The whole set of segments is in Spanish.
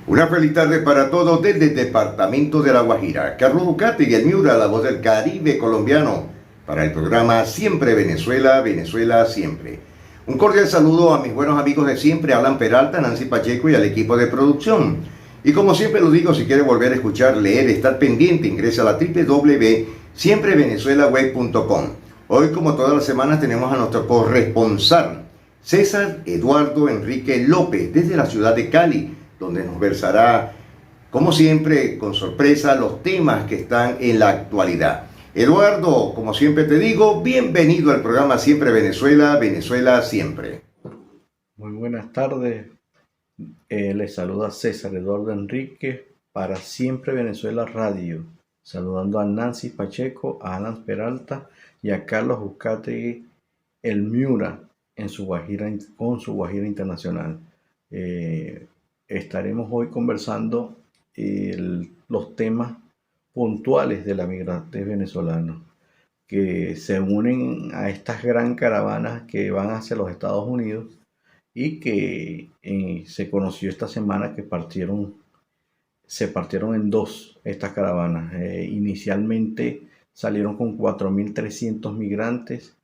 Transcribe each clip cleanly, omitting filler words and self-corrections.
Una feliz tarde para todos desde el departamento de La Guajira. Carlos Ducati y el Miura, la voz del Caribe colombiano, para el programa Siempre Venezuela, Venezuela Siempre. Un cordial saludo a mis buenos amigos de siempre, Alan Peralta, Nancy Pacheco y al equipo de producción. Y como siempre lo digo, si quiere volver a escuchar, leer, estar pendiente, ingresa a la www.siemprevenezuelaweb.com. Hoy, como todas las semanas, tenemos a nuestro corresponsal, César Eduardo Enrique López, desde la ciudad de Cali, donde nos versará, como siempre, con sorpresa, los temas que están en la actualidad. Eduardo, como siempre te digo, bienvenido al programa Siempre Venezuela, Venezuela Siempre. Muy buenas tardes, les saluda César Eduardo Enrique para Siempre Venezuela Radio, saludando a Nancy Pacheco, a Alan Peralta y a Carlos Uzcategui, el Miura, con su Guajira Internacional. Estaremos hoy conversando los temas puntuales de la migrante venezolana que se unen a estas gran caravanas que van hacia los Estados Unidos y que se conoció esta semana que se partieron en dos estas caravanas. Inicialmente salieron con 4.300 migrantes,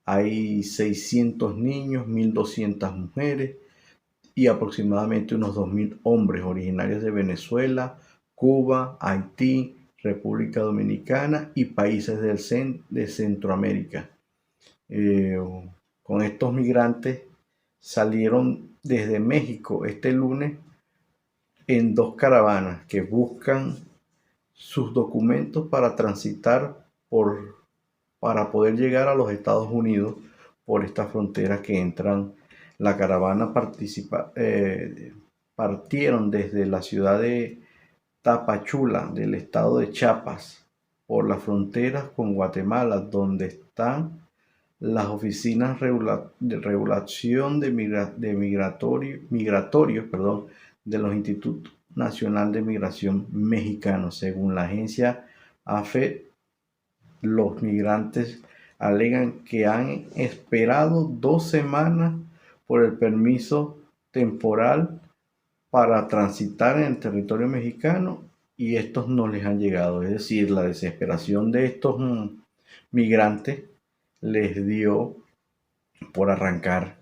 hay 600 niños, 1.200 mujeres y aproximadamente unos 2.000 hombres originarios de Venezuela, Cuba, Haití, República Dominicana y países de Centroamérica. Con estos migrantes salieron desde México este lunes en dos caravanas que buscan sus documentos para transitar para poder llegar a los Estados Unidos por esta frontera que entran. La caravana partieron desde la ciudad de Tapachula, del estado de Chiapas, por las fronteras con Guatemala, donde están las oficinas de regulación de migratorios de los Institutos Nacional de Migración Mexicanos. Según la agencia AFE, los migrantes alegan que han esperado 2 semanas por el permiso temporal para transitar en el territorio mexicano y estos no les han llegado. Es decir, la desesperación de estos migrantes les dio por arrancar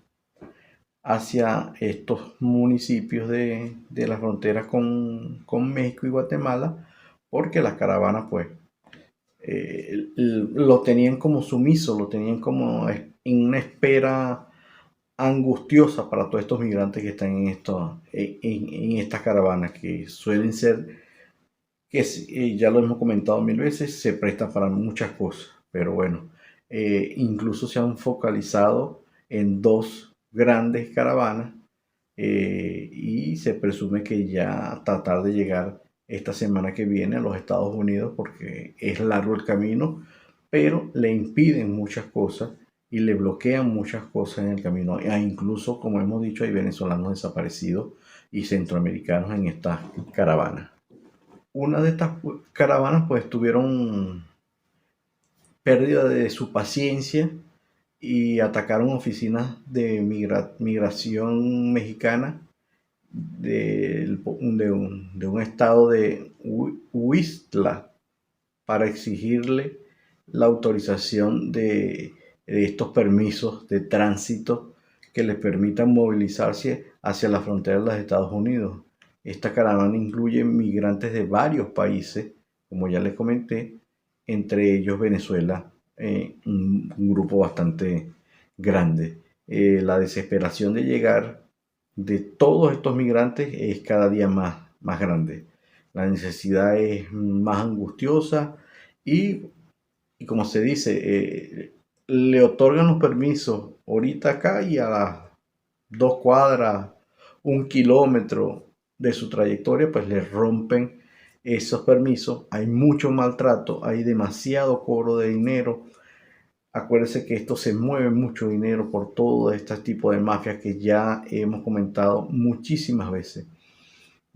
hacia estos municipios de la frontera con México y Guatemala, porque las caravanas pues lo tenían como sumiso, lo tenían como en una espera angustiosa para todos estos migrantes que están en estas caravanas, que suelen ser, que ya lo hemos comentado 1000 veces, se prestan para muchas cosas, pero bueno, incluso se han focalizado en dos grandes caravanas y se presume que ya tratar de llegar esta semana que viene a los Estados Unidos, porque es largo el camino, pero le impiden muchas cosas y le bloquean muchas cosas en el camino. E incluso, como hemos dicho, hay venezolanos desaparecidos y centroamericanos en estas caravanas. Una de estas caravanas pues tuvieron pérdida de su paciencia y atacaron oficinas de migración mexicana de un estado de Huistla para exigirle la autorización de estos permisos de tránsito que les permitan movilizarse hacia la frontera de los Estados Unidos. Esta caravana incluye migrantes de varios países, como ya les comenté, entre ellos Venezuela, un grupo bastante grande. La desesperación de llegar de todos estos migrantes es cada día más grande. La necesidad es más angustiosa y como se dice, le otorgan los permisos ahorita acá y a las 2 cuadras, 1 kilómetro de su trayectoria, pues le rompen esos permisos. Hay mucho maltrato, hay demasiado cobro de dinero. Acuérdense que esto se mueve mucho dinero por todo este tipo de mafias que ya hemos comentado muchísimas veces.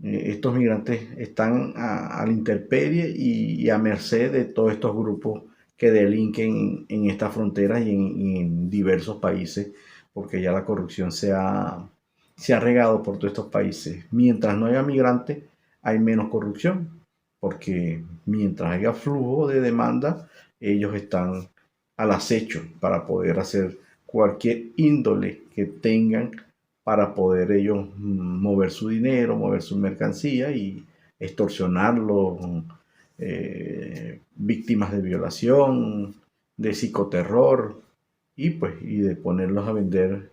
Estos migrantes están a la intemperie y a merced de todos estos grupos que delinquen en estas fronteras y en diversos países, porque ya la corrupción se ha se ha regado por todos estos países. Mientras no haya migrantes, hay menos corrupción, porque mientras haya flujo de demanda, ellos están al acecho para poder hacer cualquier índole que tengan para poder ellos mover su dinero, mover su mercancía y extorsionarlos, víctimas de violación, de psicoterror y de ponerlos a vender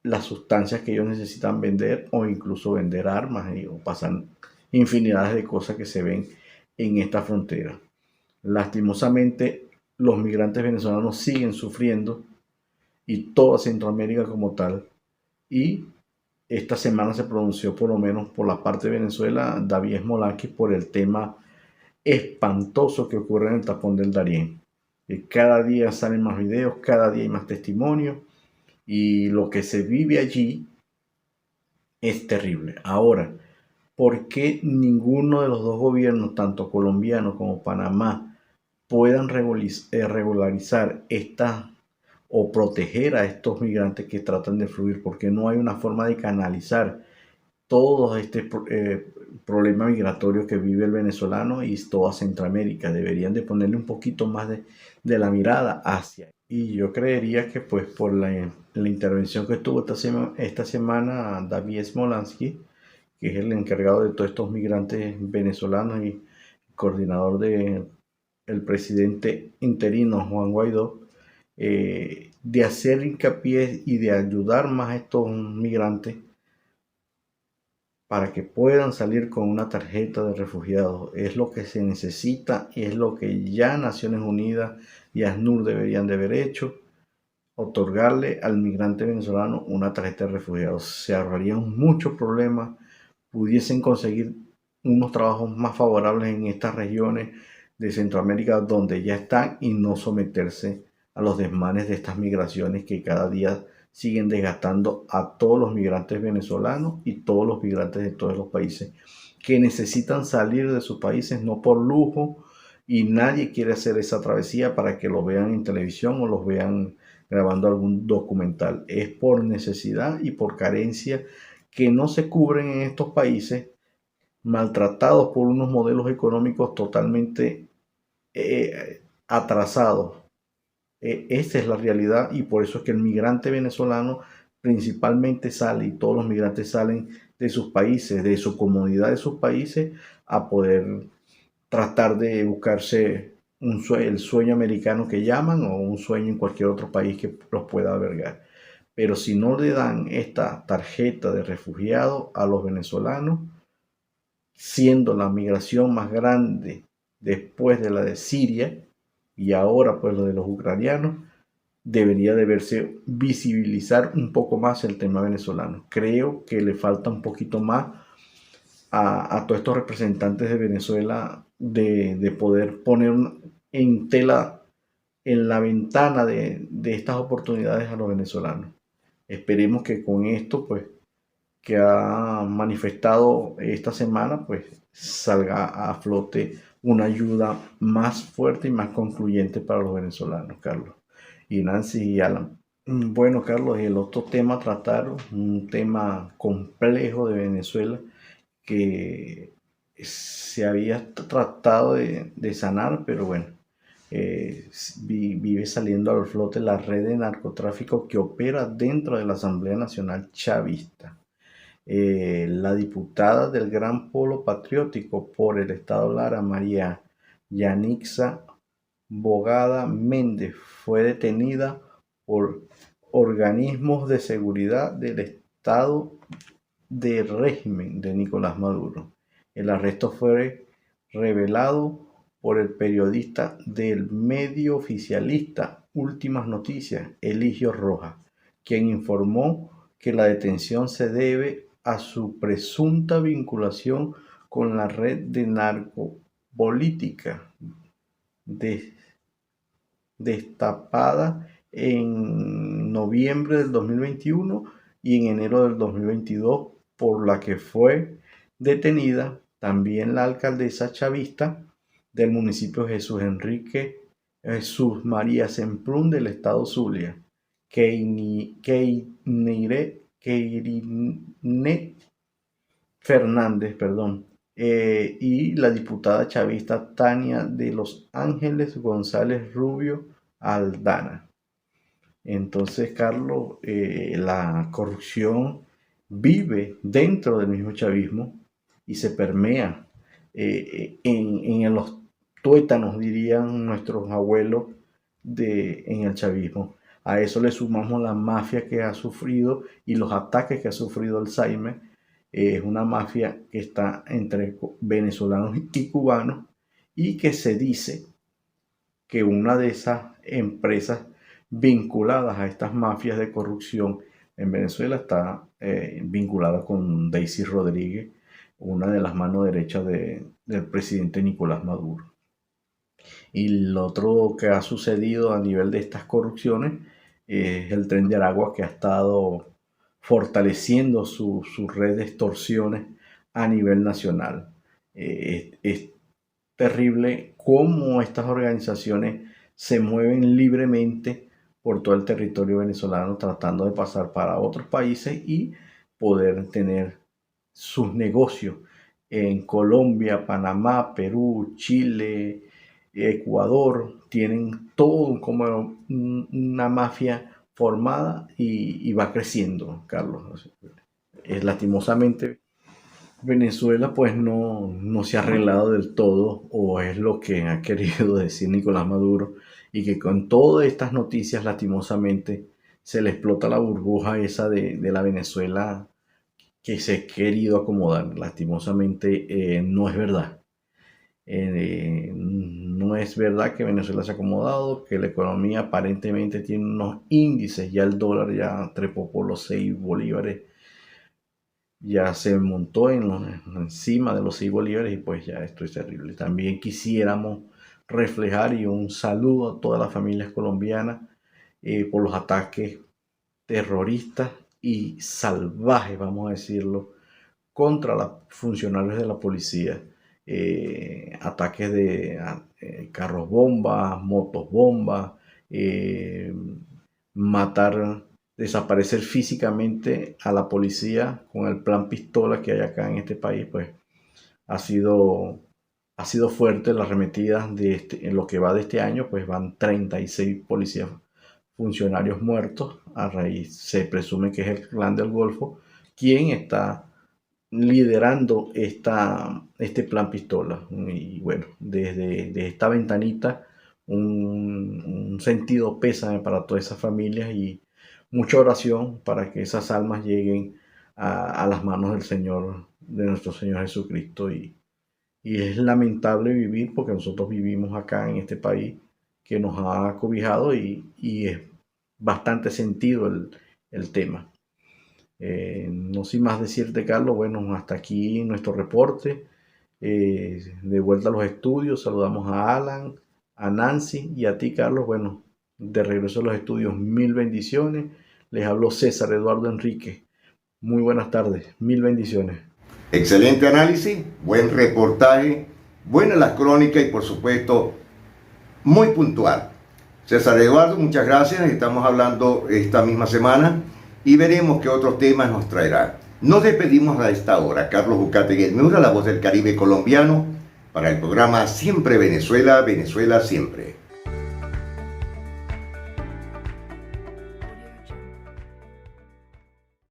las sustancias que ellos necesitan vender o incluso vender armas o pasan infinidades de cosas que se ven en esta frontera. Lastimosamente, los migrantes venezolanos siguen sufriendo y toda Centroamérica como tal. Y esta semana se pronunció, por lo menos por la parte de Venezuela, David Smolakis por el tema espantoso que ocurre en el tapón del Darién. Cada día salen más videos, cada día hay más testimonios y lo que se vive allí es terrible. Ahora, ¿por qué ninguno de los dos gobiernos, tanto colombiano como Panamá, puedan regularizar esta o proteger a estos migrantes que tratan de fluir? Porque no hay una forma de canalizar todo este problema migratorio que vive el venezolano y toda Centroamérica. Deberían de ponerle un poquito más de la mirada hacia. Y yo creería que pues por la intervención que tuvo esta semana David Smolansky, que es el encargado de todos estos migrantes venezolanos y coordinador del presidente interino Juan Guaidó, de hacer hincapié y de ayudar más a estos migrantes para que puedan salir con una tarjeta de refugiados. Es lo que se necesita y es lo que ya Naciones Unidas y ASNUR deberían de haber hecho, otorgarle al migrante venezolano una tarjeta de refugiados. Se ahorrarían muchos problemas, pudiesen conseguir unos trabajos más favorables en estas regiones de Centroamérica donde ya están y no someterse a los desmanes de estas migraciones que cada día siguen desgastando a todos los migrantes venezolanos y todos los migrantes de todos los países que necesitan salir de sus países no por lujo, y nadie quiere hacer esa travesía para que lo vean en televisión o los vean grabando algún documental. Es por necesidad y por carencia que no se cubren en estos países maltratados por unos modelos económicos totalmente atrasados. Esa es la realidad y por eso es que el migrante venezolano principalmente sale y todos los migrantes salen de sus países, de su comunidad, de sus países, a poder tratar de buscarse el sueño americano que llaman o un sueño en cualquier otro país que los pueda albergar. Pero si no le dan esta tarjeta de refugiado a los venezolanos, siendo la migración más grande después de la de Siria y ahora pues lo de los ucranianos, debería de verse visibilizar un poco más el tema venezolano. Creo que le falta un poquito más a todos estos representantes de Venezuela de poder poner en tela, en la ventana de estas oportunidades a los venezolanos. Esperemos que con esto, pues, que ha manifestado esta semana, pues salga a flote una ayuda más fuerte y más concluyente para los venezolanos, Carlos. Y Nancy y Alan. Bueno, Carlos, el otro tema a tratar, un tema complejo de Venezuela que se había tratado de sanar, pero bueno, vive saliendo al flote la red de narcotráfico que opera dentro de la Asamblea Nacional Chavista. La diputada del Gran Polo Patriótico por el Estado Lara, María Yanixa Bogada Méndez, fue detenida por organismos de seguridad del Estado de régimen de Nicolás Maduro. El arresto fue revelado por el periodista del medio oficialista Últimas Noticias, Eligio Rojas, quien informó que la detención se debe a su presunta vinculación con la red de narcopolítica destapada en noviembre del 2021 y en enero del 2022, por la que fue detenida también la alcaldesa chavista del municipio Jesús María Semprún del estado Zulia, Keinire Keirinet Fernández, y la diputada chavista Tania de Los Ángeles González Rubio Aldana. Entonces, Carlos, la corrupción vive dentro del mismo chavismo y se permea en los tuétanos, dirían nuestros abuelos, en el chavismo. A eso le sumamos la mafia que ha sufrido y los ataques que ha sufrido Alzheimer. Es una mafia que está entre venezolanos y cubanos, y que se dice que una de esas empresas vinculadas a estas mafias de corrupción en Venezuela está vinculada con Daisy Rodríguez, una de las manos derechas del presidente Nicolás Maduro. Y lo otro que ha sucedido a nivel de estas corrupciones es el Tren de Aragua, que ha estado fortaleciendo su red de extorsiones a nivel nacional. Es terrible cómo estas organizaciones se mueven libremente por todo el territorio venezolano, tratando de pasar para otros países y poder tener sus negocios en Colombia, Panamá, Perú, Chile, Ecuador. Tienen todo como una mafia formada y va creciendo, Carlos. Lastimosamente, Venezuela pues no se ha arreglado del todo, o es lo que ha querido decir Nicolás Maduro, y que con todas estas noticias lastimosamente se le explota la burbuja esa de la Venezuela que se ha querido acomodar. Lastimosamente no es verdad. No es verdad que Venezuela se ha acomodado, que la economía aparentemente tiene unos índices, ya el dólar ya trepó por los 6 bolívares, ya se montó encima de los 6 bolívares, y pues ya esto es terrible. También quisiéramos reflejar, y un saludo a todas las familias colombianas por los ataques terroristas y salvajes, vamos a decirlo, contra los funcionarios de la policía. Ataques de carros bombas, motos bombas, matar, desaparecer físicamente a la policía con el plan pistola que hay acá en este país. Pues ha sido fuerte las arremetidas en lo que va de este año. Pues van 36 policías funcionarios muertos. A raíz, se presume que es el Clan del Golfo quien está liderando este plan pistola. Y bueno, desde esta ventanita un sentido pésame para todas esas familias, y mucha oración para que esas almas lleguen a las manos del Señor, de nuestro Señor Jesucristo. Y es lamentable vivir, porque nosotros vivimos acá en este país que nos ha cobijado, y es bastante sentido el tema. No sin más decirte, Carlos, bueno, hasta aquí nuestro reporte. De vuelta a los estudios, saludamos a Alan, a Nancy y a ti, Carlos. Bueno, de regreso a los estudios, mil bendiciones. Les habló César Eduardo Enrique. Muy buenas tardes, mil bendiciones. Excelente análisis, buen reportaje, buenas las crónicas y por supuesto muy puntual. César Eduardo, muchas gracias. Estamos hablando esta misma semana y veremos qué otros temas nos traerá. Nos despedimos a esta hora. Carlos Ucategui Miura, la voz del Caribe colombiano, para el programa Siempre Venezuela, Venezuela Siempre.